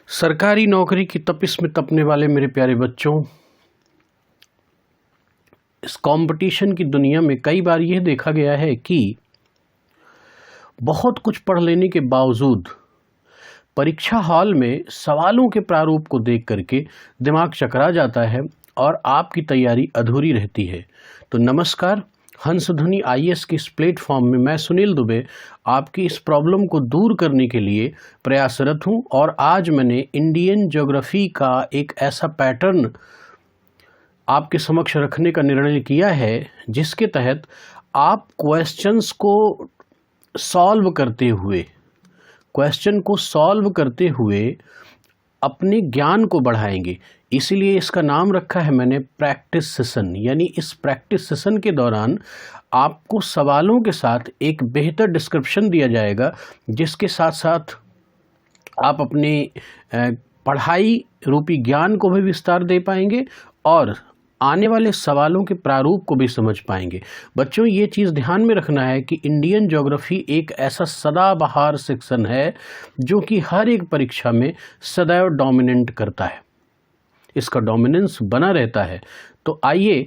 सरकारी नौकरी की तपिश में तपने वाले मेरे प्यारे बच्चों, इस कंपटीशन की दुनिया में कई बार यह देखा गया है कि बहुत कुछ पढ़ लेने के बावजूद परीक्षा हॉल में सवालों के प्रारूप को देख करके दिमाग चकरा जाता है और आपकी तैयारी अधूरी रहती है। तो नमस्कार, हंसध्वनि आईएएस के इस प्लेटफॉर्म में मैं सुनील दुबे आपकी इस प्रॉब्लम को दूर करने के लिए प्रयासरत हूं और आज मैंने इंडियन ज्योग्राफी का एक ऐसा पैटर्न आपके समक्ष रखने का निर्णय किया है जिसके तहत आप क्वेश्चंस को सॉल्व करते हुए अपने ज्ञान को बढ़ाएंगे। इसीलिए इसका नाम रखा है मैंने प्रैक्टिस सेशन। यानी इस प्रैक्टिस सेशन के दौरान आपको सवालों के साथ एक बेहतर डिस्क्रिप्शन दिया जाएगा, जिसके साथ साथ आप अपने पढ़ाई रूपी ज्ञान को भी विस्तार दे पाएंगे और आने वाले सवालों के प्रारूप को भी समझ पाएंगे। बच्चों, ये चीज़ ध्यान में रखना है कि इंडियन ज्योग्राफी एक ऐसा सदाबहार सेक्शन है जो कि हर एक परीक्षा में सदैव डोमिनेट करता है, इसका डोमिनेंस बना रहता है। तो आइए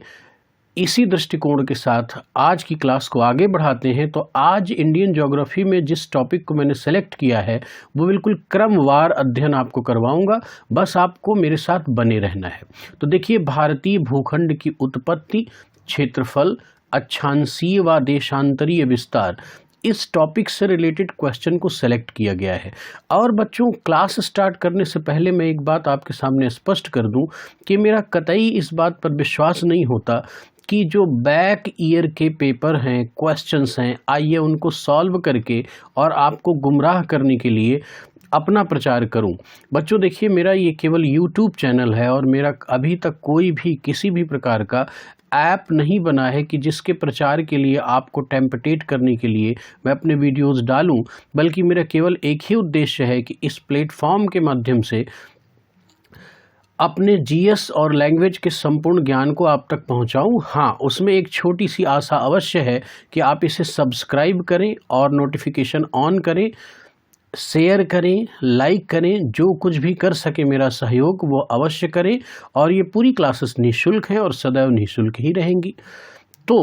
इसी दृष्टिकोण के साथ आज की क्लास को आगे बढ़ाते हैं। तो आज इंडियन ज्योग्राफी में जिस टॉपिक को मैंने सेलेक्ट किया है वो बिल्कुल क्रमवार अध्ययन आपको करवाऊंगा, बस आपको मेरे साथ बने रहना है। तो देखिए, भारतीय भूखंड की उत्पत्ति, क्षेत्रफल, अक्षांशीय व देशांतरीय विस्तार, इस टॉपिक से रिलेटेड क्वेश्चन को सेलेक्ट किया गया है। और बच्चों, क्लास स्टार्ट करने से पहले मैं एक बात आपके सामने स्पष्ट कर दूं कि मेरा कतई इस बात पर विश्वास नहीं होता कि जो बैक ईयर के पेपर हैं, क्वेश्चंस हैं, आइए उनको सॉल्व करके और आपको गुमराह करने के लिए अपना प्रचार करूं। बच्चों देखिए, मेरा ये केवल यूट्यूब चैनल है और मेरा अभी तक कोई भी किसी भी प्रकार का ऐप नहीं बना है कि जिसके प्रचार के लिए आपको टेम्पटेट करने के लिए मैं अपने वीडियोस डालूं, बल्कि मेरा केवल एक ही उद्देश्य है कि इस प्लेटफॉर्म के माध्यम से अपने जीएस और लैंग्वेज के संपूर्ण ज्ञान को आप तक पहुंचाऊं। हाँ, उसमें एक छोटी सी आशा अवश्य है कि आप इसे सब्सक्राइब करें और नोटिफिकेशन ऑन करें, शेयर करें, लाइक करें, जो कुछ भी कर सके मेरा सहयोग वो अवश्य करें। और ये पूरी क्लासेस निःशुल्क हैं और सदैव निःशुल्क ही रहेंगी। तो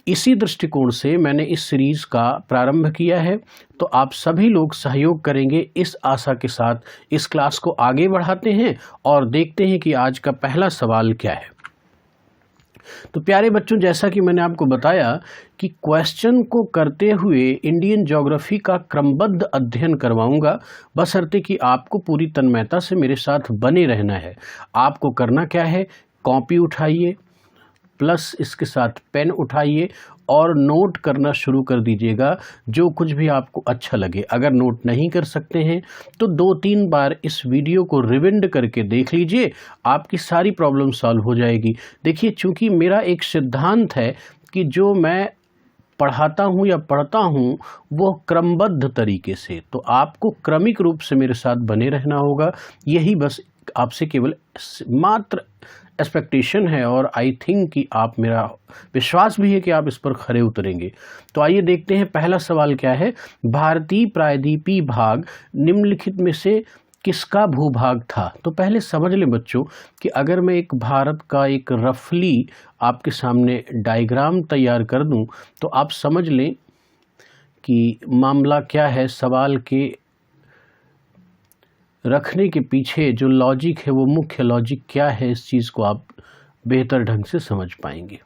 इसी दृष्टिकोण से मैंने इस सीरीज़ का प्रारंभ किया है। तो आप सभी लोग सहयोग करेंगे, इस आशा के साथ इस क्लास को आगे बढ़ाते हैं और देखते हैं कि आज का पहला सवाल क्या है। तो प्यारे बच्चों, जैसा कि मैंने आपको बताया कि क्वेश्चन को करते हुए इंडियन ज्योग्राफी का क्रमबद्ध अध्ययन करवाऊंगा, बशर्ते कि आपको पूरी तन्मयता से मेरे साथ बने रहना है। आपको करना क्या है, कॉपी उठाइए प्लस इसके साथ पेन उठाइए और नोट करना शुरू कर दीजिएगा, जो कुछ भी आपको अच्छा लगे। अगर नोट नहीं कर सकते हैं तो 2-3 बार इस वीडियो को रिविंड करके देख लीजिए, आपकी सारी प्रॉब्लम सॉल्व हो जाएगी। देखिए, चूंकि मेरा एक सिद्धांत है कि जो मैं पढ़ाता हूँ या पढ़ता हूँ वो क्रमबद्ध तरीके से, तो आपको क्रमिक रूप से मेरे साथ बने रहना होगा। यही बस आपसे केवल मात्र एक्सपेक्टेशन है और आई थिंक कि आप, मेरा विश्वास भी है कि आप इस पर खरे उतरेंगे। तो आइए देखते हैं पहला सवाल क्या है। भारतीय प्रायद्वीपीय भाग निम्नलिखित में से किसका भूभाग था? तो पहले समझ लें बच्चों कि अगर मैं एक भारत का एक रफली आपके सामने डायग्राम तैयार कर दूं तो आप समझ लें कि मामला क्या है। सवाल के रखने के पीछे जो लॉजिक है, वो मुख्य लॉजिक क्या है, इस चीज़ को आप बेहतर ढंग से समझ पाएंगे।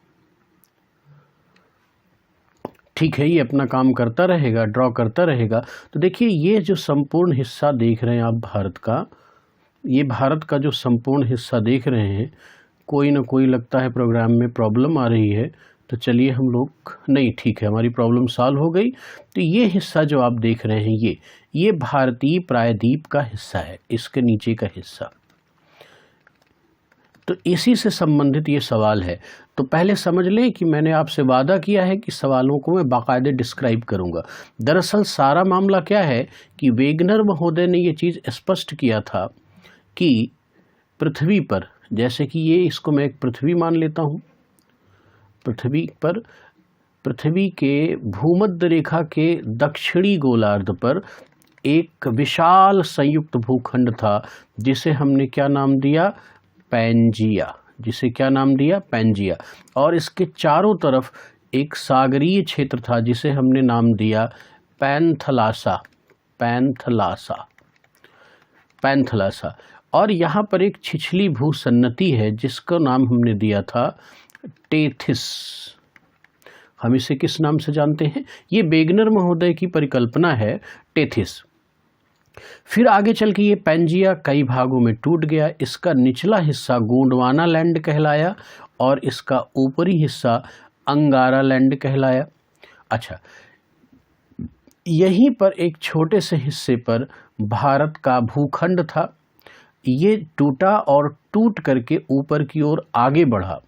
ठीक है, ये अपना काम करता रहेगा, ड्रॉ करता रहेगा। तो देखिए, ये जो संपूर्ण हिस्सा देख रहे हैं आप भारत का, ये भारत का जो संपूर्ण हिस्सा देख रहे हैं, कोई ना कोई लगता है प्रोग्राम में प्रॉब्लम आ रही है। तो चलिए हम लोग, नहीं ठीक है, हमारी प्रॉब्लम सॉल्व हो गई। तो ये हिस्सा जो आप देख रहे हैं, ये भारतीय प्रायद्वीप का हिस्सा है, इसके नीचे का हिस्सा। तो इसी से संबंधित ये सवाल है। तो पहले समझ लें कि मैंने आपसे वादा किया है कि सवालों को मैं बाकायदे डिस्क्राइब करूंगा। दरअसल सारा मामला क्या है कि वेगनर महोदय ने ये चीज़ स्पष्ट किया था कि पृथ्वी पर, जैसे कि ये, इसको मैं एक पृथ्वी मान लेता हूँ, पृथ्वी के भूमध्य रेखा के दक्षिणी गोलार्ध पर एक विशाल संयुक्त भूखंड था जिसे हमने क्या नाम दिया, पैंजिया, जिसे क्या नाम दिया, पैंजिया। और इसके चारों तरफ एक सागरीय क्षेत्र था जिसे हमने नाम दिया पैंथलासा, पैंथलासा, पैंथलासा। और यहाँ पर एक छिछली भूसन्नति है जिसका नाम हमने दिया था टेथिस। हम इसे किस नाम से जानते हैं, ये वेगनर महोदय की परिकल्पना है, टेथिस। फिर आगे चल के ये पैंजिया कई भागों में टूट गया। इसका निचला हिस्सा गोंडवाना लैंड कहलाया और इसका ऊपरी हिस्सा अंगारा लैंड कहलाया। अच्छा, यहीं पर एक छोटे से हिस्से पर भारत का भूखंड था, ये टूटा और टूट करके ऊपर की ओर आगे बढ़ा।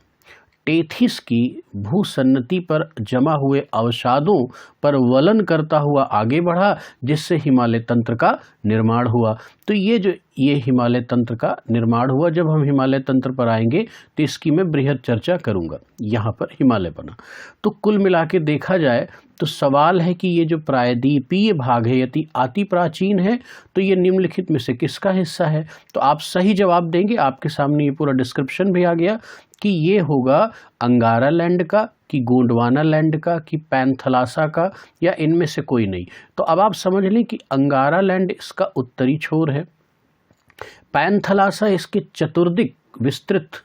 टेथिस की भूसन्नति पर जमा हुए अवसादों पर वलन करता हुआ आगे बढ़ा, जिससे हिमालय तंत्र का निर्माण हुआ। तो ये हिमालय तंत्र का निर्माण हुआ। जब हम हिमालय तंत्र पर आएंगे तो इसकी मैं बृहद चर्चा करूंगा। यहाँ पर हिमालय बना। तो कुल मिला के देखा जाए तो सवाल है कि ये जो प्रायद्वीपीय भाग है यदि अति प्राचीन है तो ये निम्नलिखित में से किसका हिस्सा है। तो आप सही जवाब देंगे। आपके सामने ये पूरा डिस्क्रिप्शन भी आ गया कि ये होगा अंगारा लैंड का, कि गोंडवाना लैंड का, कि पैंथलासा का, या इनमें से कोई नहीं। तो अब आप समझ लें कि अंगारा लैंड इसका उत्तरी छोर है, पैंथलासा इसके चतुर्दिक विस्तृत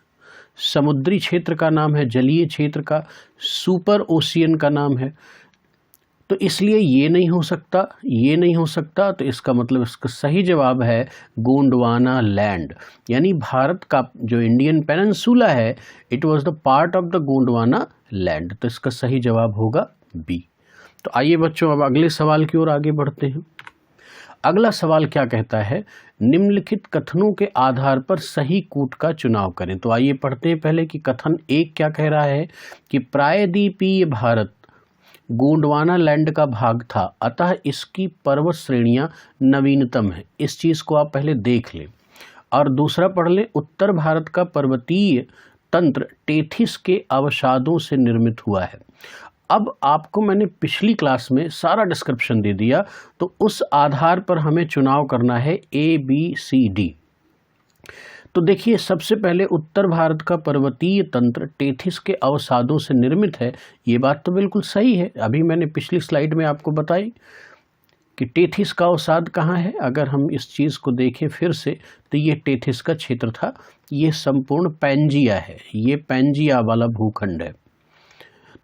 समुद्री क्षेत्र का नाम है, जलीय क्षेत्र का, सुपर ओशियन का नाम है। तो इसलिए ये नहीं हो सकता, ये नहीं हो सकता। तो इसका मतलब इसका सही जवाब है गोंडवाना लैंड, यानी भारत का जो इंडियन पेनिनसुला है it was the part of the Gondwana land. तो इसका सही जवाब होगा बी। तो आइए बच्चों अब अगले सवाल की ओर आगे बढ़ते हैं। अगला सवाल क्या कहता है, निम्नलिखित कथनों के आधार पर सही कूट का चुनाव करें। तो आइए पढ़ते हैं पहले कि कथन एक क्या कह रहा है कि प्रायद्वीपीय भारत गोंडवाना लैंड का भाग था, अतः इसकी पर्वत श्रेणियां नवीनतम है। इस चीज को आप पहले देख लें। और दूसरा पढ़ लें, उत्तर भारत का पर्वतीय तंत्र टेथिस के अवसादों से निर्मित हुआ है। अब आपको मैंने पिछली क्लास में सारा डिस्क्रिप्शन दे दिया, तो उस आधार पर हमें चुनाव करना है ABCD। तो देखिए, सबसे पहले उत्तर भारत का पर्वतीय तंत्र टेथिस के अवसादों से निर्मित है, ये बात तो बिल्कुल सही है। अभी मैंने पिछली स्लाइड में आपको बताई कि टेथिस का अवसाद कहाँ है। अगर हम इस चीज़ को देखें फिर से तो ये टेथिस का क्षेत्र था, ये संपूर्ण पैंजिया है, ये पैंजिया वाला भूखंड है।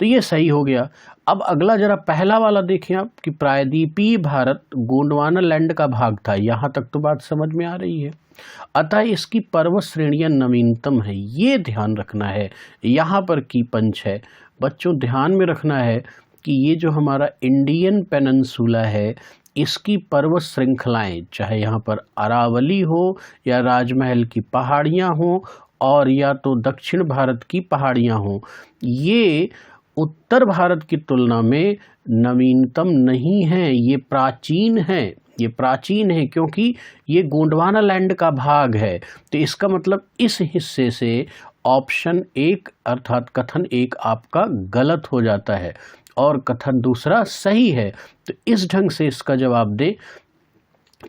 तो ये सही हो गया। अब अगला जरा पहला वाला देखें आप कि प्रायद्वीपीय भारत गोंडवाना लैंड का भाग था, यहाँ तक तो बात समझ में आ रही है। अतः इसकी पर्वत श्रेणियां नवीनतम है, ये ध्यान रखना है। यहाँ पर की पंच है बच्चों, ध्यान में रखना है कि ये जो हमारा इंडियन पेनिनसुला है इसकी पर्वत श्रृंखलाएं, चाहे यहाँ पर अरावली हो या राजमहल की पहाड़ियाँ हों और या तो दक्षिण भारत की पहाड़ियाँ हों, ये उत्तर भारत की तुलना में नवीनतम नहीं है, ये प्राचीन है। ये प्राचीन है क्योंकि ये गोंडवाना लैंड का भाग है। तो इसका मतलब इस हिस्से से ऑप्शन एक अर्थात कथन एक आपका गलत हो जाता है और कथन दूसरा सही है। तो इस ढंग से इसका जवाब दे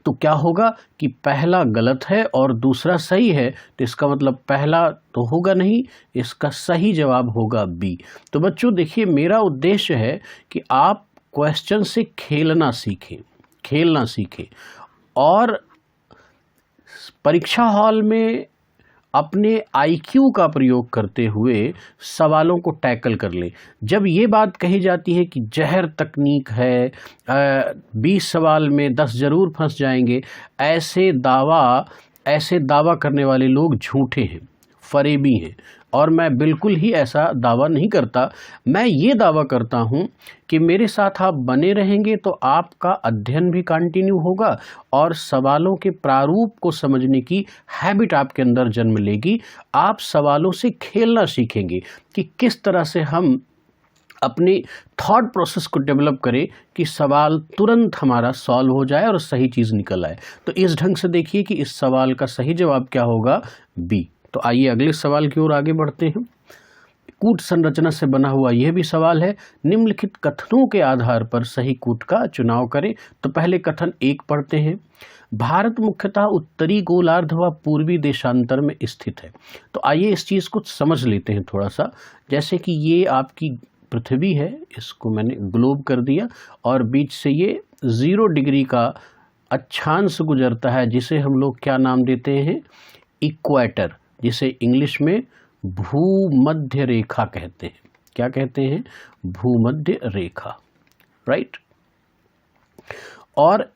तो क्या होगा कि पहला गलत है और दूसरा सही है। तो इसका मतलब पहला तो होगा नहीं, इसका सही जवाब होगा बी। तो बच्चों देखिए, मेरा उद्देश्य है कि आप क्वेश्चन से खेलना सीखें, खेलना सीखें और परीक्षा हॉल में अपने IQ का प्रयोग करते हुए सवालों को टैकल कर ले। जब ये बात कही जाती है कि जहर तकनीक है, 20 सवाल में 10 जरूर फंस जाएंगे, ऐसे दावा करने वाले लोग झूठे हैं, फरेबी हैं। और मैं बिल्कुल ही ऐसा दावा नहीं करता। मैं ये दावा करता हूँ कि मेरे साथ आप बने रहेंगे तो आपका अध्ययन भी कंटिन्यू होगा और सवालों के प्रारूप को समझने की हैबिट आपके अंदर जन्म लेगी। आप सवालों से खेलना सीखेंगे कि किस तरह से हम अपने थॉट प्रोसेस को डेवलप करें कि सवाल तुरंत हमारा सॉल्व हो जाए और सही चीज़ निकल आए। तो इस ढंग से देखिए कि इस सवाल का सही जवाब क्या होगा, बी। तो आइए अगले सवाल की ओर आगे बढ़ते हैं। कूट संरचना से बना हुआ यह भी सवाल है। निम्नलिखित कथनों के आधार पर सही कूट का चुनाव करें। तो पहले कथन 1 पढ़ते हैं। भारत मुख्यतः उत्तरी गोलार्ध व पूर्वी देशांतर में स्थित है। तो आइए इस चीज़ को समझ लेते हैं थोड़ा सा। जैसे कि ये आपकी पृथ्वी है, इसको मैंने ग्लोब कर दिया और बीच से ये 0 डिग्री का अक्षांश गुजरता है, जिसे हम लोग क्या नाम देते हैं, इक्वेटर, जिसे इंग्लिश में भूमध्य रेखा कहते हैं। क्या कहते हैं? भूमध्य रेखा, राइट। और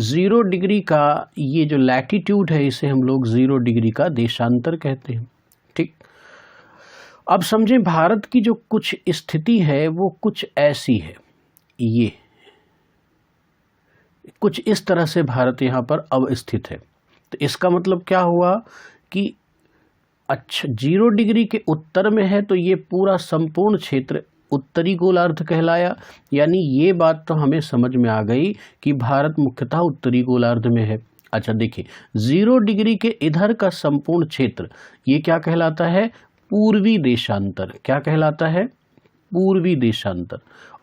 0 डिग्री का ये जो लैटिट्यूड है, इसे हम लोग 0 डिग्री का देशांतर कहते हैं, ठीक। अब समझें, भारत की जो कुछ स्थिति है वो कुछ ऐसी है, ये कुछ इस तरह से भारत यहाँ पर अवस्थित है। तो इसका मतलब क्या हुआ कि अच्छा 0 डिग्री के उत्तर में है, तो ये पूरा संपूर्ण क्षेत्र उत्तरी गोलार्ध कहलाया। यानी ये बात तो हमें समझ में आ गई कि भारत मुख्यतः उत्तरी गोलार्ध में है। अच्छा देखिए, 0 डिग्री के इधर का संपूर्ण क्षेत्र ये क्या कहलाता है? पूर्वी देशांतर। क्या कहलाता है? पूर्वी देशांतर।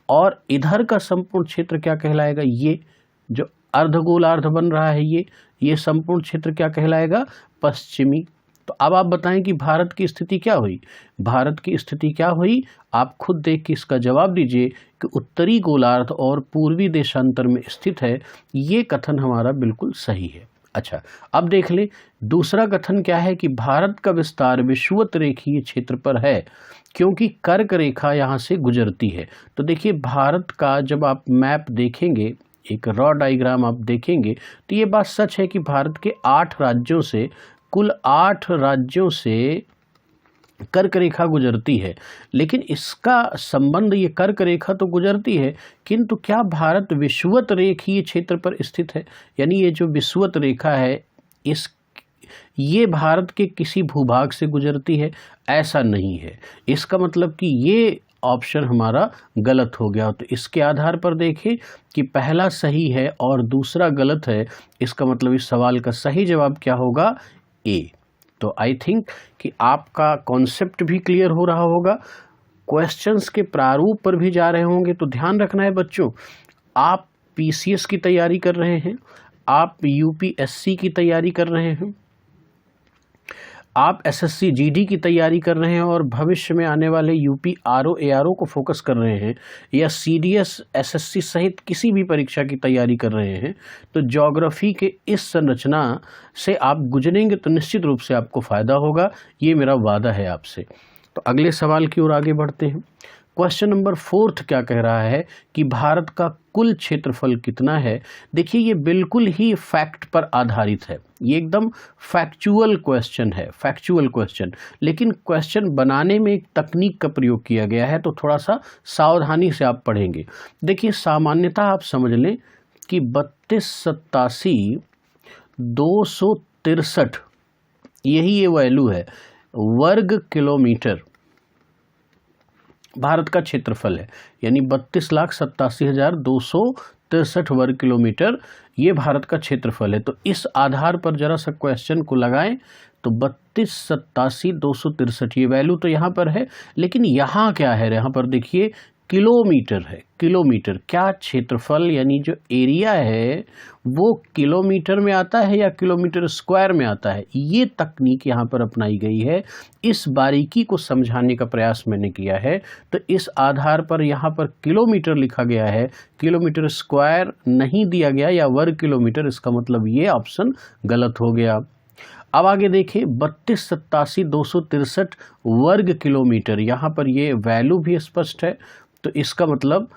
और इधर का संपूर्ण क्षेत्र क्या कहलाएगा? ये जो अर्धगोलार्ध बन रहा है, ये संपूर्ण क्षेत्र क्या कहलाएगा? पश्चिमी। तो अब आप बताएं कि भारत की स्थिति क्या हुई? भारत की स्थिति क्या हुई? आप खुद देख के इसका जवाब दीजिए कि उत्तरी गोलार्ध और पूर्वी देशांतर में स्थित है। ये कथन हमारा बिल्कुल सही है। अच्छा, अब देख लें दूसरा कथन क्या है कि भारत का विस्तार विषुवत रेखीय क्षेत्र पर है, क्योंकि कर्क रेखा यहाँ से गुजरती है। तो देखिए, भारत का जब आप मैप देखेंगे, एक रॉ डायग्राम आप देखेंगे, तो ये बात सच है कि भारत के 8 राज्यों से, कुल 8 राज्यों से कर्क रेखा गुजरती है। लेकिन इसका संबंध, ये कर्क रेखा तो गुजरती है, किंतु क्या भारत विषुवत रेखीय क्षेत्र पर स्थित है? यानी ये जो विषुवत रेखा है, ये भारत के किसी भूभाग से गुजरती है? ऐसा नहीं है। इसका मतलब कि ये ऑप्शन हमारा गलत हो गया। तो इसके आधार पर देखें कि पहला सही है और दूसरा गलत है। इसका मतलब इस सवाल का सही जवाब क्या होगा? ए। तो आई थिंक कि आपका कॉन्सेप्ट भी क्लियर हो रहा होगा, क्वेश्चंस के प्रारूप पर भी जा रहे होंगे। तो ध्यान रखना है बच्चों, आप पीसीएस की तैयारी कर रहे हैं, आप यूपीएससी की तैयारी कर रहे हैं, आप एसएससी जीडी की तैयारी कर रहे हैं और भविष्य में आने वाले यूपी आरओ एआरओ को फोकस कर रहे हैं, या सीडीएस एसएससी सहित किसी भी परीक्षा की तैयारी कर रहे हैं, तो ज्योग्राफी के इस संरचना से आप गुजरेंगे तो निश्चित रूप से आपको फ़ायदा होगा। ये मेरा वादा है आपसे। तो अगले सवाल की ओर आगे बढ़ते हैं। क्वेश्चन नंबर 4 क्या कह रहा है कि भारत का कुल क्षेत्रफल कितना है? देखिए, ये बिल्कुल ही फैक्ट पर आधारित है, ये एकदम फैक्चुअल क्वेश्चन है, फैक्चुअल क्वेश्चन। लेकिन क्वेश्चन बनाने में एक तकनीक का प्रयोग किया गया है, तो थोड़ा सा सावधानी से आप पढ़ेंगे। देखिए, सामान्यतः आप समझ लें कि 3287 263 यही ये वैल्यू है, वर्ग किलोमीटर भारत का क्षेत्रफल है। यानी 32,87,263 वर्ग किलोमीटर ये भारत का क्षेत्रफल है। तो इस आधार पर जरा सा क्वेश्चन को लगाएं, तो 32,87,263 ये वैल्यू तो यहाँ पर है, लेकिन यहाँ क्या है? यहाँ पर देखिए किलोमीटर है। किलोमीटर क्या क्षेत्रफल, यानी जो एरिया है वो किलोमीटर में आता है या किलोमीटर स्क्वायर में आता है? ये तकनीक यहाँ पर अपनाई गई है। इस बारीकी को समझाने का प्रयास मैंने किया है। तो इस आधार पर यहाँ पर किलोमीटर लिखा गया है, किलोमीटर स्क्वायर नहीं दिया गया या वर्ग किलोमीटर। इसका मतलब ये ऑप्शन गलत हो गया। अब आगे देखें, 32,87,263 वर्ग किलोमीटर, यहाँ पर ये वैल्यू भी स्पष्ट है। तो इसका मतलब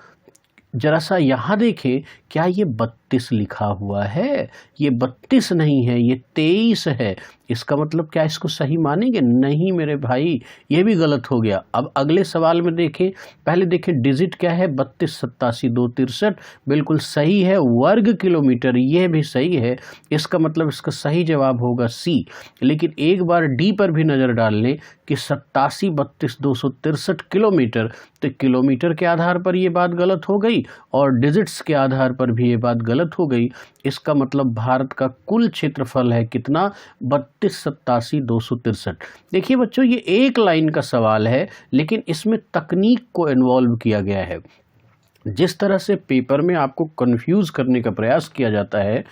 जरा सा यहाँ देखें, क्या ये 32 लिखा हुआ है? ये 32 नहीं है, ये 23 है। इसका मतलब क्या इसको सही मानेंगे? नहीं मेरे भाई, ये भी गलत हो गया। अब अगले सवाल में देखें, पहले देखें डिजिट क्या है, 32,87,263 बिल्कुल सही है। वर्ग किलोमीटर ये भी सही है। इसका मतलब इसका सही जवाब होगा सी। लेकिन एक बार डी पर भी नज़र डाल लें कि 87,32,263 किलोमीटर। तो किलोमीटर के आधार पर ये बात गलत हो गई और डिजिट्स के आधार पर भी ये बात गलत गलत हो गई। इसका मतलब भारत का कुल क्षेत्रफल है कितना, 3287,263। देखिए बच्चों, ये एक लाइन का सवाल है, लेकिन इसमें तकनीक को इन्वॉल्व किया गया है। जिस तरह से पेपर में आपको कंफ्यूज करने का प्रयास किया जाता है,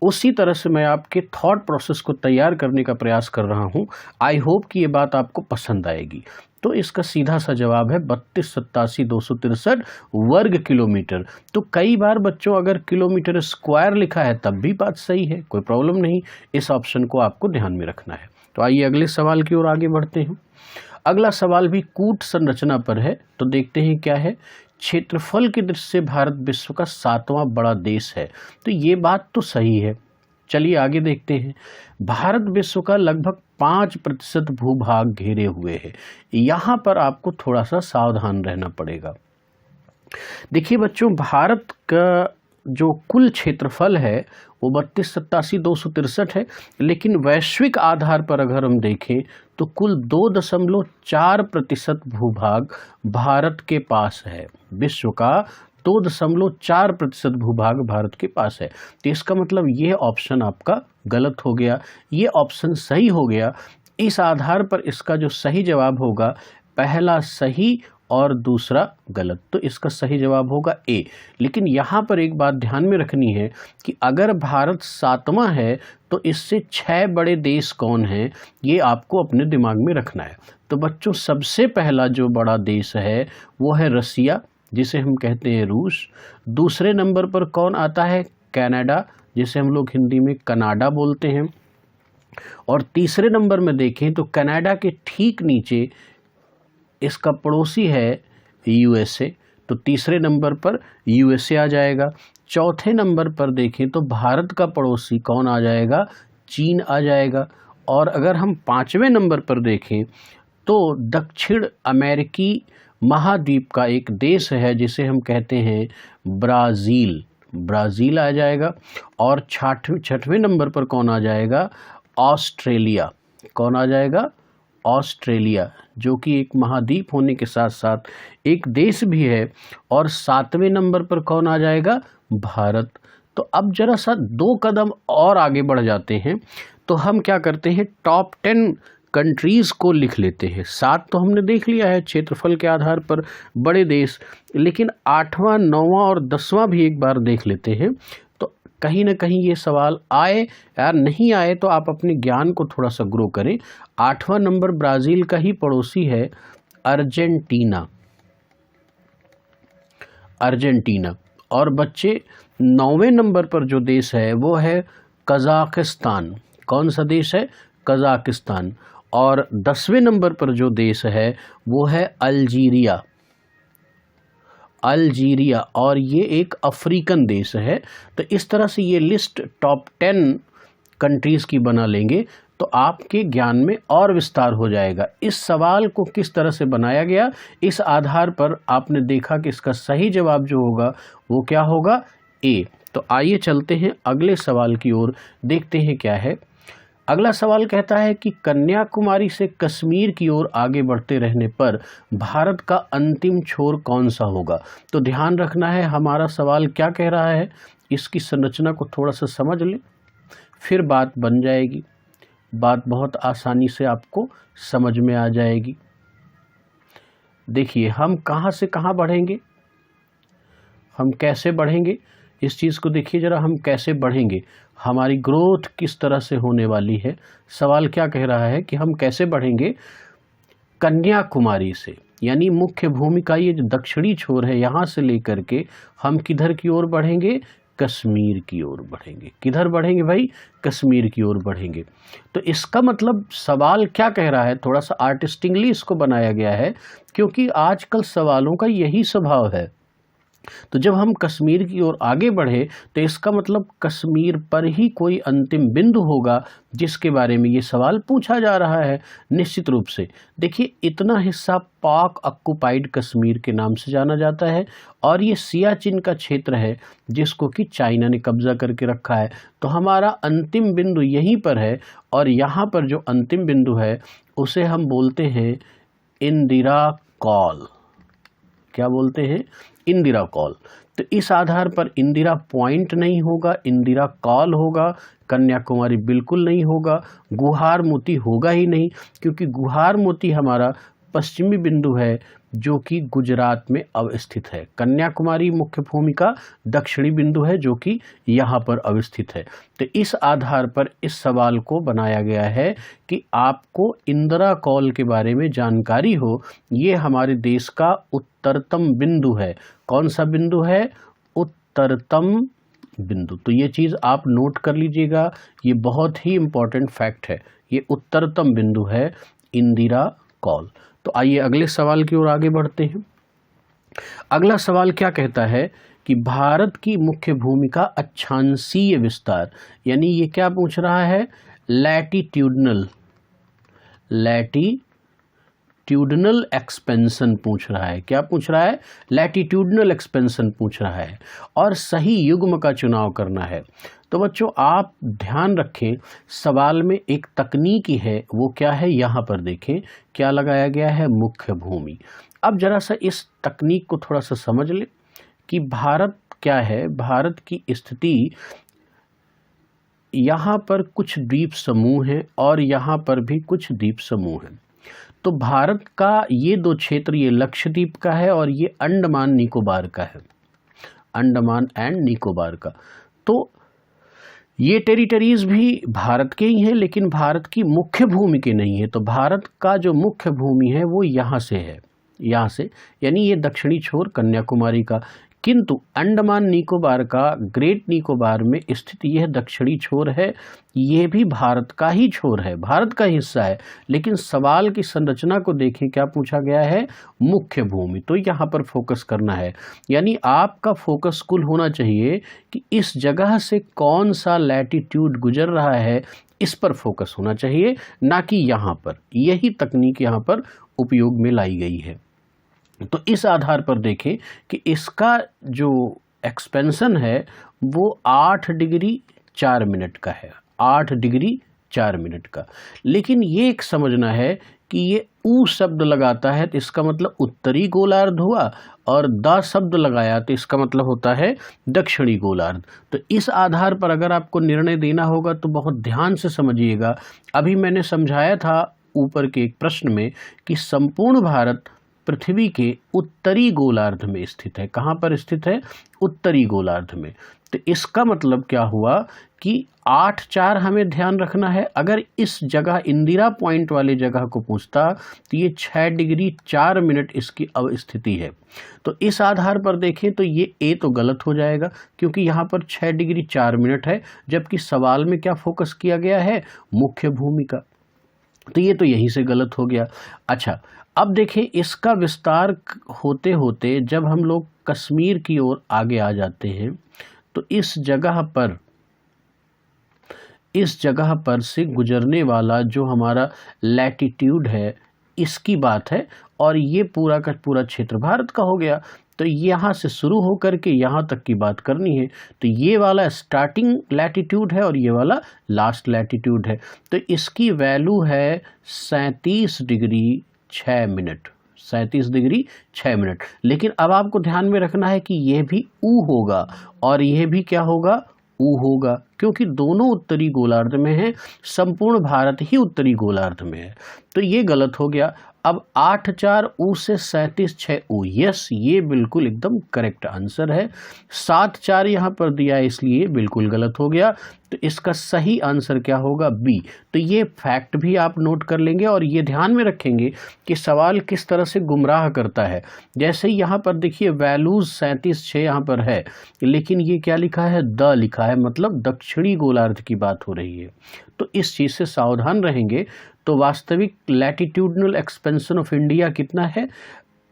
उसी तरह से मैं आपके थॉट प्रोसेस को तैयार करने का प्रयास कर रहा हूं। आई होप कि ये बात आपको पसंद आएगी। तो इसका सीधा सा जवाब है 3287,263 वर्ग किलोमीटर। तो कई बार बच्चों अगर किलोमीटर स्क्वायर लिखा है तब भी बात सही है, कोई प्रॉब्लम नहीं। इस ऑप्शन को आपको ध्यान में रखना है। तो आइए अगले सवाल की ओर आगे बढ़ते हैं। अगला सवाल भी कूट संरचना पर है। तो देखते हैं क्या है। क्षेत्रफल की दृष्टि से भारत विश्व का 7वां बड़ा देश है। तो ये बात तो सही है। चलिए आगे देखते हैं। भारत विश्व का लगभग 5% भूभाग घेरे हुए है। यहाँ पर आपको थोड़ा सा सावधान रहना पड़ेगा। देखिए बच्चों, भारत का जो कुल क्षेत्रफल है वो 3287,263 है, लेकिन वैश्विक आधार पर अगर हम देखें तो कुल 2.4% भूभाग भारत के पास है। विश्व का 2.4% भूभाग भारत के पास है। तो इसका मतलब ये ऑप्शन आपका गलत हो गया, ये ऑप्शन सही हो गया। इस आधार पर इसका जो सही जवाब होगा, पहला सही और दूसरा गलत। तो इसका सही जवाब होगा ए। लेकिन यहाँ पर एक बात ध्यान में रखनी है कि अगर भारत 7वां है तो इससे 6 बड़े देश कौन हैं, ये आपको अपने दिमाग में रखना है। तो बच्चों, सबसे पहला जो बड़ा देश है वो है रसिया, जिसे हम कहते हैं रूस। दूसरे नंबर पर कौन आता है, कनाडा, जिसे हम लोग हिंदी में कनाडा बोलते हैं। और तीसरे नंबर में देखें तो कनाडा के ठीक नीचे इसका पड़ोसी है यूएसए। तो तीसरे नंबर पर यूएसए आ जाएगा। चौथे नंबर पर देखें तो भारत का पड़ोसी कौन आ जाएगा, चीन आ जाएगा। और अगर हम 5वें नंबर पर देखें तो दक्षिण अमेरिकी महाद्वीप का एक देश है जिसे हम कहते हैं ब्राज़ील, ब्राज़ील आ जाएगा। और 6वें नंबर पर कौन आ जाएगा, ऑस्ट्रेलिया। कौन आ जाएगा, ऑस्ट्रेलिया, जो कि एक महाद्वीप होने के साथ साथ एक देश भी है। और 7वें नंबर पर कौन आ जाएगा, भारत। तो अब जरा सा 2 कदम और आगे बढ़ जाते हैं। तो हम क्या करते हैं, टॉप 10 कंट्रीज़ को लिख लेते हैं। 7 तो हमने देख लिया है क्षेत्रफल के आधार पर बड़े देश, लेकिन 8वां, 9वां और 10वां भी एक बार देख लेते हैं। तो कहीं ना कहीं ये सवाल आए या नहीं आए तो आप अपने ज्ञान को थोड़ा सा ग्रो करें। 8वां नंबर ब्राज़ील का ही पड़ोसी है अर्जेंटीना, अर्जेंटीना। और बच्चे 9वें नंबर पर जो देश है वो है कज़ाकिस्तान। कौन सा देश है, कज़ाकिस्तान। और 10वें नंबर पर जो देश है वो है अल्जीरिया, अल्जीरिया। और ये एक अफ्रीकन देश है। तो इस तरह से ये लिस्ट टॉप 10 कंट्रीज़ की बना लेंगे तो आपके ज्ञान में और विस्तार हो जाएगा। इस सवाल को किस तरह से बनाया गया, इस आधार पर आपने देखा कि इसका सही जवाब जो होगा वो क्या होगा, ए। तो आइए चलते हैं अगले सवाल की ओर, देखते हैं क्या है। अगला सवाल कहता है कि कन्याकुमारी से कश्मीर की ओर आगे बढ़ते रहने पर भारत का अंतिम छोर कौन सा होगा। तो ध्यान रखना है हमारा सवाल क्या कह रहा है, इसकी संरचना को थोड़ा सा समझ लें, फिर बात बन जाएगी। बात बहुत आसानी से आपको समझ में आ जाएगी। देखिए, हम कहाँ से कहाँ बढ़ेंगे, हम कैसे बढ़ेंगे, इस चीज़ को देखिए ज़रा। हम कैसे बढ़ेंगे, हमारी ग्रोथ किस तरह से होने वाली है। सवाल क्या कह रहा है कि हम कैसे बढ़ेंगे, कन्याकुमारी से, यानी मुख्य भूमि का ये जो दक्षिणी छोर है यहाँ से लेकर के हम किधर की ओर बढ़ेंगे, कश्मीर की ओर बढ़ेंगे। किधर बढ़ेंगे भाई, कश्मीर की ओर बढ़ेंगे। तो इसका मतलब सवाल क्या कह रहा है, थोड़ा सा आर्टिस्टिकली इसको बनाया गया है, क्योंकि आजकल सवालों का यही स्वभाव है। तो जब हम कश्मीर की ओर आगे बढ़े तो इसका मतलब कश्मीर पर ही कोई अंतिम बिंदु होगा जिसके बारे में ये सवाल पूछा जा रहा है। निश्चित रूप से देखिए, इतना हिस्सा पाक ऑक्युपाइड कश्मीर के नाम से जाना जाता है और ये सियाचिन का क्षेत्र है जिसको कि चाइना ने कब्जा करके रखा है। तो हमारा अंतिम बिंदु यहीं पर है और यहाँ पर जो अंतिम बिंदु है उसे हम बोलते हैं इंदिरा कॉल। क्या बोलते हैं, इंदिरा कॉल। तो इस आधार पर इंदिरा पॉइंट नहीं होगा, इंदिरा कॉल होगा, कन्याकुमारी बिल्कुल नहीं होगा, गुहार मोती होगा ही नहीं, क्योंकि गुहार मोती हमारा पश्चिमी बिंदु है जो कि गुजरात में अवस्थित है। कन्याकुमारी मुख्य भूमि का दक्षिणी बिंदु है जो कि यहाँ पर अवस्थित है। तो इस आधार पर इस सवाल को बनाया गया है कि आपको इंदिरा कॉल के बारे में जानकारी हो। ये हमारे देश का उत्तरतम बिंदु है। कौन सा बिंदु है, उत्तरतम बिंदु। तो ये चीज़ आप नोट कर लीजिएगा, ये बहुत ही इम्पोर्टेंट फैक्ट है, ये उत्तरतम बिंदु है इंदिरा कॉल। तो आइए अगले सवाल की ओर आगे बढ़ते हैं। अगला सवाल क्या कहता है कि भारत की मुख्य भूमि का अक्षांशीय विस्तार, यानी ये क्या पूछ रहा है, लैटिट्यूडनल एक्सपेंशन पूछ रहा है। क्या पूछ रहा है, लैटिट्यूडनल एक्सपेंशन पूछ रहा है, और सही युग्म का चुनाव करना है। तो बच्चों आप ध्यान रखें, सवाल में एक तकनीकी है, वो क्या है, यहाँ पर देखें क्या लगाया गया है, मुख्य भूमि। अब जरा सा इस तकनीक को थोड़ा सा समझ लें कि भारत क्या है। भारत की स्थिति, यहाँ पर कुछ द्वीप समूह हैं और यहाँ पर भी कुछ द्वीप समूह हैं। तो भारत का ये दो क्षेत्र, ये लक्षद्वीप का है और ये अंडमान निकोबार का है, अंडमान एंड निकोबार का। तो ये टेरिटरीज भी भारत के ही हैं, लेकिन भारत की मुख्य भूमि के नहीं है। तो भारत का जो मुख्य भूमि है वो यहाँ से है, यहाँ से, यानी ये दक्षिणी छोर कन्याकुमारी का। किंतु अंडमान निकोबार का, ग्रेट निकोबार में स्थित यह दक्षिणी छोर है, ये भी भारत का ही छोर है, भारत का हिस्सा है। लेकिन सवाल की संरचना को देखें, क्या पूछा गया है, मुख्य भूमि। तो यहाँ पर फोकस करना है, यानी आपका फोकस कुल होना चाहिए कि इस जगह से कौन सा लैटिट्यूड गुजर रहा है, इस पर फोकस होना चाहिए, ना कि यहाँ पर। यही तकनीक यहाँ पर उपयोग में लाई गई है। तो इस आधार पर देखें कि इसका जो एक्सपेंशन है वो 8 डिग्री 4 मिनट का है, 8 डिग्री 4 मिनट का। लेकिन ये एक समझना है कि ये ऊ शब्द लगाता है तो इसका मतलब उत्तरी गोलार्ध हुआ, और द शब्द लगाया तो इसका मतलब होता है दक्षिणी गोलार्ध। तो इस आधार पर अगर आपको निर्णय देना होगा तो बहुत ध्यान से समझिएगा। अभी मैंने समझाया था ऊपर के एक प्रश्न में कि संपूर्ण भारत पृथ्वी के उत्तरी गोलार्ध में स्थित है। कहाँ पर स्थित है, उत्तरी गोलार्ध में। तो इसका मतलब क्या हुआ कि 8-4 हमें ध्यान रखना है। अगर इस जगह इंदिरा पॉइंट वाले जगह को पूछता तो ये 6 डिग्री 4 मिनट इसकी अवस्थिति है। तो इस आधार पर देखें तो ये ए तो गलत हो जाएगा, क्योंकि यहाँ पर 6 डिग्री 4 मिनट है, जबकि सवाल में क्या फोकस किया गया है, मुख्य भूमि का। तो ये तो यहीं से गलत हो गया। अच्छा, अब देखें इसका विस्तार होते होते जब हम लोग कश्मीर की ओर आगे आ जाते हैं तो इस जगह पर से गुजरने वाला जो हमारा लैटिट्यूड है, इसकी बात है, और ये पूरा का पूरा क्षेत्र भारत का हो गया। तो यहाँ से शुरू होकर के यहाँ तक की बात करनी है। तो ये वाला स्टार्टिंग लैटिट्यूड है और ये वाला लास्ट लैटिट्यूड है। तो इसकी वैल्यू है 37 डिग्री 6 मिनट, 37 डिग्री 6 मिनट। लेकिन अब आपको ध्यान में रखना है कि यह भी ऊ होगा और यह भी क्या होगा, ऊ होगा, क्योंकि दोनों उत्तरी गोलार्ध में है, संपूर्ण भारत ही उत्तरी गोलार्ध में है। तो ये गलत हो गया। अब 8-4 ऊ से 37-6 ऊ, यस ये बिल्कुल एकदम करेक्ट आंसर है। 7-4 यहाँ पर दिया है इसलिए बिल्कुल गलत हो गया। तो इसका सही आंसर क्या होगा, बी। तो ये फैक्ट भी आप नोट कर लेंगे और ये ध्यान में रखेंगे कि सवाल किस तरह से गुमराह करता है। जैसे यहाँ पर देखिए वैल्यूज 37-6 यहाँ पर है, लेकिन ये क्या लिखा है, द लिखा है, मतलब दक्षिणी गोलार्ध की बात हो रही है। तो इस चीज़ से सावधान रहेंगे। तो वास्तविक लैटिट्यूडनल एक्सपेंशन ऑफ इंडिया कितना है,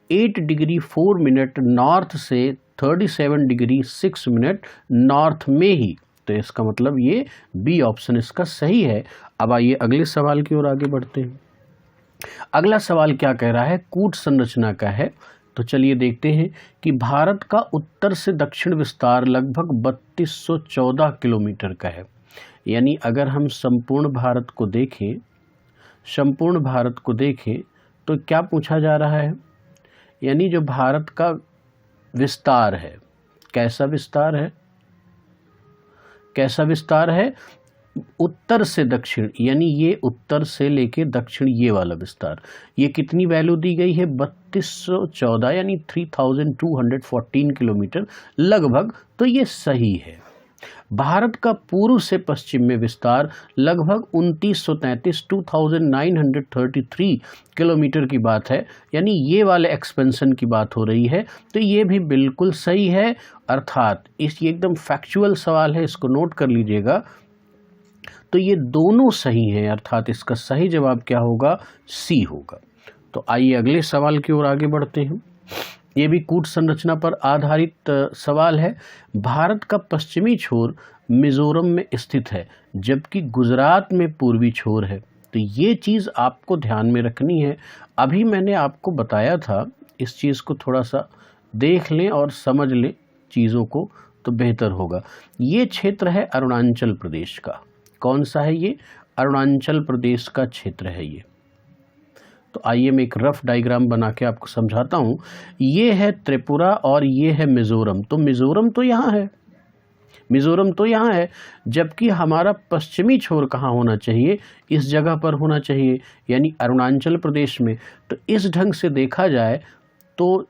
8 डिग्री 4 मिनट नॉर्थ से 37 डिग्री 6 मिनट नॉर्थ में ही। तो इसका मतलब ये बी ऑप्शन इसका सही है। अब आइए अगले सवाल की ओर आगे बढ़ते हैं। अगला सवाल क्या कह रहा है, कूट संरचना का है। तो चलिए देखते हैं कि भारत का उत्तर से दक्षिण विस्तार लगभग 3214 किलोमीटर का है। यानी अगर हम संपूर्ण भारत को देखें तो क्या पूछा जा रहा है, यानी जो भारत का विस्तार है, कैसा विस्तार है, कैसा विस्तार है, उत्तर से दक्षिण, यानी ये उत्तर से लेके दक्षिण ये वाला विस्तार, ये कितनी वैल्यू दी गई है 3214 यानी 3214 किलोमीटर लगभग, तो ये सही है। भारत का पूर्व से पश्चिम में विस्तार लगभग 2933 2933 किलोमीटर की बात है, यानी ये वाले एक्सपेंशन की बात हो रही है, तो ये भी बिल्कुल सही है। अर्थात ये एकदम फैक्चुअल सवाल है, इसको नोट कर लीजिएगा। तो ये दोनों सही हैं, अर्थात इसका सही जवाब क्या होगा, सी होगा। तो आइए अगले सवाल की ओर आगे बढ़ते हैं। ये भी कूट संरचना पर आधारित सवाल है। भारत का पश्चिमी छोर मिजोरम में स्थित है, जबकि गुजरात में पूर्वी छोर है। तो ये चीज़ आपको ध्यान में रखनी है। अभी मैंने आपको बताया था, इस चीज़ को थोड़ा सा देख लें और समझ लें चीज़ों को, तो बेहतर होगा। ये क्षेत्र है अरुणाचल प्रदेश का। कौन सा है ये, अरुणाचल प्रदेश का क्षेत्र है ये। तो आइए मैं एक रफ डायग्राम बना के आपको समझाता हूँ। ये है त्रिपुरा और ये है मिजोरम। तो मिजोरम तो यहाँ है, मिजोरम तो यहाँ है, जबकि हमारा पश्चिमी छोर कहाँ होना चाहिए, इस जगह पर होना चाहिए, यानी अरुणाचल प्रदेश में। तो इस ढंग से देखा जाए तो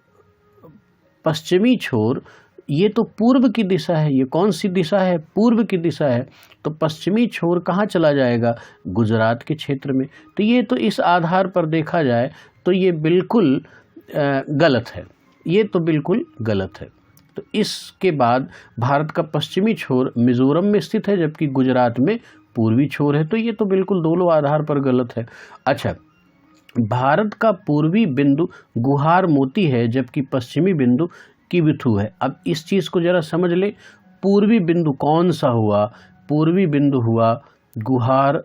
पश्चिमी छोर ये तो पूर्व की दिशा है, ये कौन सी दिशा है, पूर्व की दिशा है। तो पश्चिमी छोर कहाँ चला जाएगा, गुजरात के क्षेत्र में। तो ये तो इस आधार पर देखा जाए तो ये बिल्कुल गलत है, ये तो बिल्कुल गलत है। तो इसके बाद भारत का पश्चिमी छोर मिजोरम में स्थित है, जबकि गुजरात में पूर्वी छोर है। तो ये तो बिल्कुल दोनों आधार पर गलत है। अच्छा, भारत का पूर्वी बिंदु गुहार मोती है, जबकि पश्चिमी बिंदु किबिथु है। अब इस चीज़ को जरा समझ ले, पूर्वी बिंदु कौन सा हुआ, पूर्वी बिंदु हुआ गुहार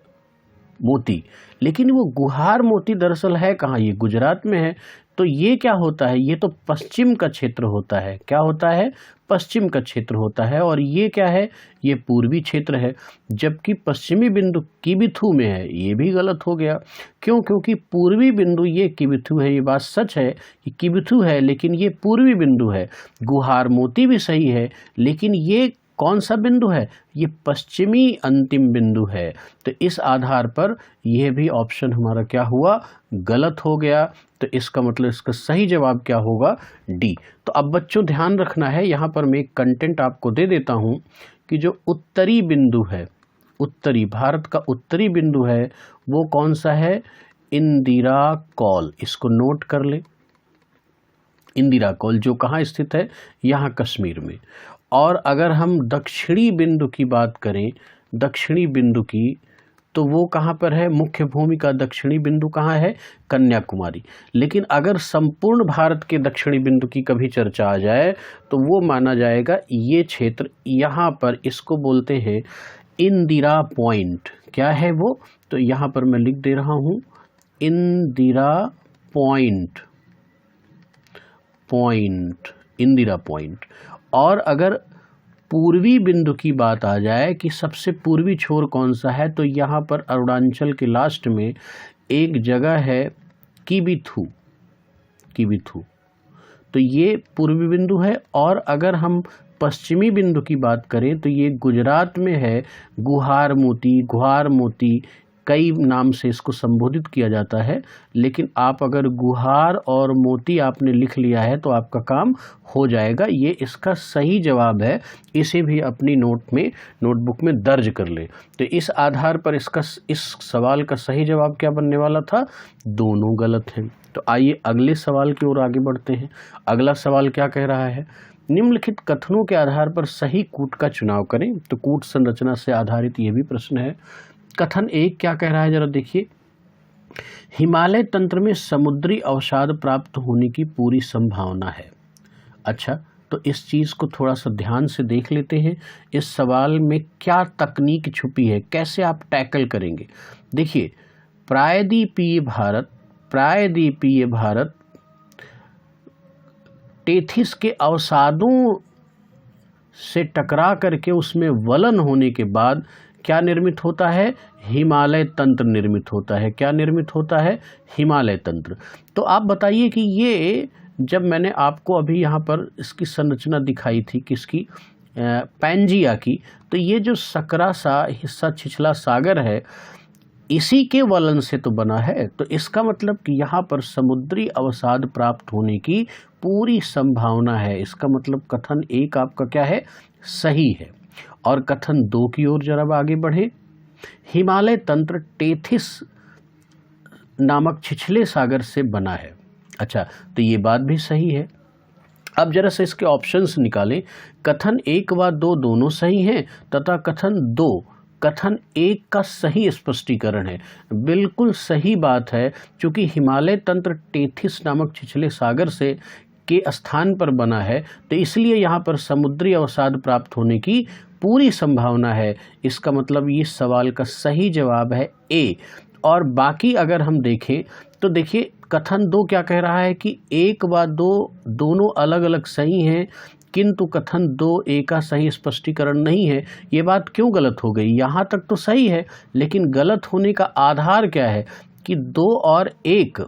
मोती, लेकिन वो गुहार मोती दरअसल है कहाँ, ये गुजरात में है। तो ये क्या होता है, ये तो पश्चिम का क्षेत्र होता है। क्या होता है, पश्चिम का क्षेत्र होता है। और ये क्या है, ये पूर्वी क्षेत्र है, जबकि पश्चिमी बिंदु किबिथु में है। ये भी गलत हो गया। क्यों, क्योंकि पूर्वी बिंदु ये किबिथु है, ये बात सच है कि किबिथु है, लेकिन ये पूर्वी बिंदु है। गुहार मोती भी सही है, लेकिन ये कौन सा बिंदु है, ये पश्चिमी अंतिम बिंदु है। तो इस आधार पर यह भी ऑप्शन हमारा क्या हुआ, गलत हो गया। तो इसका मतलब इसका सही जवाब क्या होगा, डी। तो अब बच्चों ध्यान रखना है, यहाँ पर मैं एक कंटेंट आपको दे देता हूँ कि जो उत्तरी बिंदु है, उत्तरी भारत का उत्तरी बिंदु है, वो कौन सा है, इंदिरा कौल। इसको नोट कर ले, इंदिरा कौल जो कहाँ स्थित है, यहाँ कश्मीर में। और अगर हम दक्षिणी बिंदु की बात करें, दक्षिणी बिंदु की, तो वो कहाँ पर है, मुख्य भूमि का दक्षिणी बिंदु कहाँ है, कन्याकुमारी। लेकिन अगर संपूर्ण भारत के दक्षिणी बिंदु की कभी चर्चा आ जाए तो वो माना जाएगा ये क्षेत्र, यहाँ पर इसको बोलते हैं इंदिरा पॉइंट। क्या है वो, तो यहाँ पर मैं लिख दे रहा हूँ इंदिरा पॉइंट, इंदिरा पॉइंट। और अगर पूर्वी बिंदु की बात आ जाए कि सबसे पूर्वी छोर कौन सा है, तो यहाँ पर अरुणाचल के लास्ट में एक जगह है किबिथु, तो ये पूर्वी बिंदु है। और अगर हम पश्चिमी बिंदु की बात करें तो ये गुजरात में है गुहार मोती, कई नाम से इसको संबोधित किया जाता है। लेकिन आप अगर गुहार और मोती आपने लिख लिया है तो आपका काम हो जाएगा, ये इसका सही जवाब है। इसे भी अपनी नोटबुक में दर्ज कर ले। तो इस आधार पर इस सवाल का सही जवाब क्या बनने वाला था, दोनों गलत हैं। तो आइए अगले सवाल की ओर आगे बढ़ते हैं। अगला सवाल क्या कह रहा है, निम्नलिखित कथनों के आधार पर सही कूट का चुनाव करें। तो कूट संरचना से आधारित ये भी प्रश्न है। कथन एक क्या कह रहा है, जरा देखिए, हिमालय तंत्र में समुद्री अवसाद प्राप्त होने की पूरी संभावना है। अच्छा, तो इस चीज़ को थोड़ा सा ध्यान से देख लेते हैं, इस सवाल में क्या तकनीक छुपी है, कैसे आप टैकल करेंगे। देखिए, प्रायद्वीपीय भारत टेथिस के अवसादों से टकरा करके उसमें वलन होने के बाद क्या निर्मित होता है, हिमालय तंत्र निर्मित होता है। क्या निर्मित होता है, हिमालय तंत्र। तो आप बताइए कि ये जब मैंने आपको अभी यहाँ पर इसकी संरचना दिखाई थी किसकी, पैंजिया की, तो ये जो सकरा सा हिस्सा छिछला सागर है इसी के वलन से तो बना है। तो इसका मतलब कि यहाँ पर समुद्री अवसाद प्राप्त होने की पूरी संभावना है। इसका मतलब कथन 1 आपका क्या है, सही है। और कथन 2 की ओर जरा आगे बढ़े। हिमालय तंत्र टेथिस नामक छिछले सागर से बना है। अच्छा, तो ये बात भी सही है। अब जरा से इसके ऑप्शंस निकालें। कथन 1 व 2 दोनों सही हैं तथा कथन 1 का सही स्पष्टीकरण है। बिल्कुल सही बात है, क्योंकि हिमालय तंत्र टेथिस नामक छिछले सागर से के स्थान पर बना है, तो इसलिए यहाँ पर समुद्री अवसाद प्राप्त होने की पूरी संभावना है। इसका मतलब ये सवाल का सही जवाब है ए। और बाकी अगर हम देखें तो देखिए कथन 2 क्या कह रहा है कि 1 व 2 दोनों अलग अलग सही हैं, किंतु कथन 2A का सही स्पष्टीकरण नहीं है। ये बात क्यों गलत हो गई? यहाँ तक तो सही है, लेकिन गलत होने का आधार क्या है कि 2 और 1,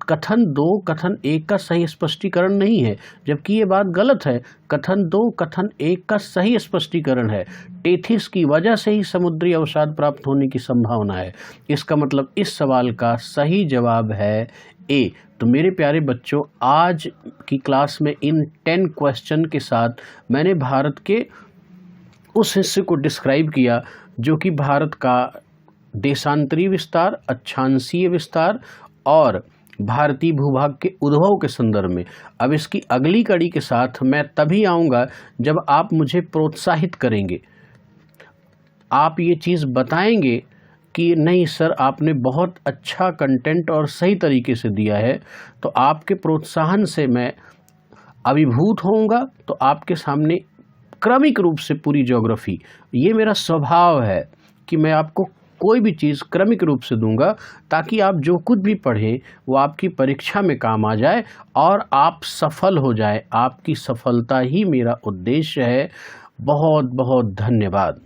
कथन 2 कथन 1 का सही स्पष्टीकरण नहीं है, जबकि ये बात गलत है। कथन 2 कथन 1 का सही स्पष्टीकरण है। टेथिस की वजह से ही समुद्री अवसाद प्राप्त होने की संभावना है। इसका मतलब इस सवाल का सही जवाब है ए। तो मेरे प्यारे बच्चों, आज की क्लास में इन 10 क्वेश्चन के साथ मैंने भारत के उस हिस्से को डिस्क्राइब किया जो कि भारत का देशांतरी विस्तार, अक्षांशीय विस्तार और भारतीय भूभाग के उद्भव के संदर्भ में। अब इसकी अगली कड़ी के साथ मैं तभी आऊँगा जब आप मुझे प्रोत्साहित करेंगे, आप ये चीज़ बताएंगे कि नहीं सर आपने बहुत अच्छा कंटेंट और सही तरीके से दिया है। तो आपके प्रोत्साहन से मैं अभिभूत होऊंगा। तो आपके सामने क्रमिक रूप से पूरी ज्योग्राफी, ये मेरा स्वभाव है कि मैं आपको कोई भी चीज़ क्रमिक रूप से दूंगा, ताकि आप जो कुछ भी पढ़ें वो आपकी परीक्षा में काम आ जाए और आप सफल हो जाए। आपकी सफलता ही मेरा उद्देश्य है। बहुत बहुत धन्यवाद।